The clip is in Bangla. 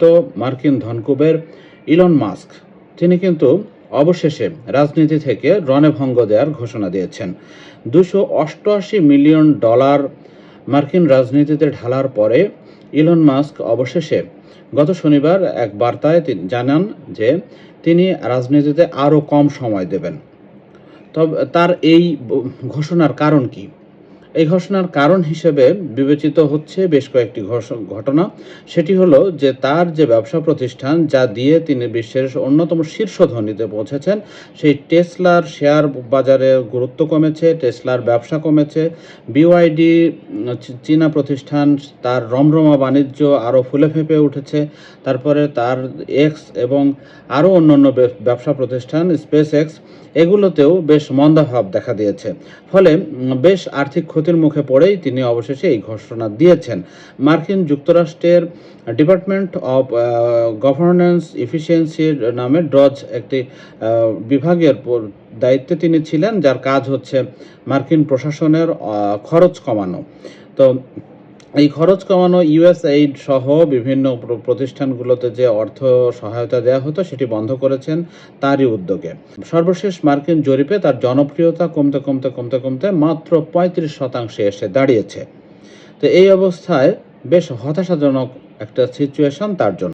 পরিচিত মার্কিন ধনকুবের ইলন মাস্ক তিনি কিন্তু অবশেষে রাজনীতি থেকে রণভঙ্গ দেওয়ার ঘোষণা দিয়েছেন। $288 মিলিয়ন মার্কিন রাজনীতিতে ঢালার পরে ইলন মাস্ক অবশেষে গত শনিবার এক বার্তায় তিনি জানান যে তিনি রাজনীতিতে আরও কম সময় দেবেন। তবে তার এই ঘোষণার কারণ কি? এই ঘোষণার কারণ হিসেবে বিবেচিত হচ্ছে বেশ কয়েকটি ঘটনা। সেটি হলো যে তার যে ব্যবসা প্রতিষ্ঠান যা দিয়ে তিনি বিশ্বের অন্যতম শীর্ষ ধনীতে পৌঁছেছেন, সেই টেসলার শেয়ার বাজারে গুরুত্ব কমেছে, টেসলার ব্যবসা কমেছে। বিওয়াইডি চীনা প্রতিষ্ঠান, তার রমরমা বাণিজ্য আরও ফুলে ফেঁপে উঠেছে। তারপরে তার এক্স এবং আরও অন্যান্য ব্যবসা প্রতিষ্ঠান স্পেস এক্স এগুলোতেও বেশ মন্দাভাব দেখা দিয়েছে। ফলে বেশ আর্থিক ক্ষতির মুখে পড়েই তিনি অবশেষে এই ঘোষণা দিয়েছেন। মার্কিন যুক্তরাষ্ট্রের ডিপার্টমেন্ট অফ গভর্নেন্স এফিসিয়েন্সির নামে ডজ একটি বিভাগের দায়িত্বে তিনি ছিলেন, যার কাজ হচ্ছে মার্কিন প্রশাসনের খরচ কমানো। তো এই খরচ কমানো ইউএসএইড সহ বিভিন্ন প্রতিষ্ঠানগুলোতে যে অর্থ সহায়তা দেওয়া হতো সেটি বন্ধ করেছেন তারই উদ্যোগে। সর্বশেষ মার্কিন জরিপে তার জনপ্রিয়তা কমতে মাত্র 35% এসে দাঁড়িয়েছে। তো এই অবস্থায় বেশ হতাশাজনক একটা সিচুয়েশন তার জন্য।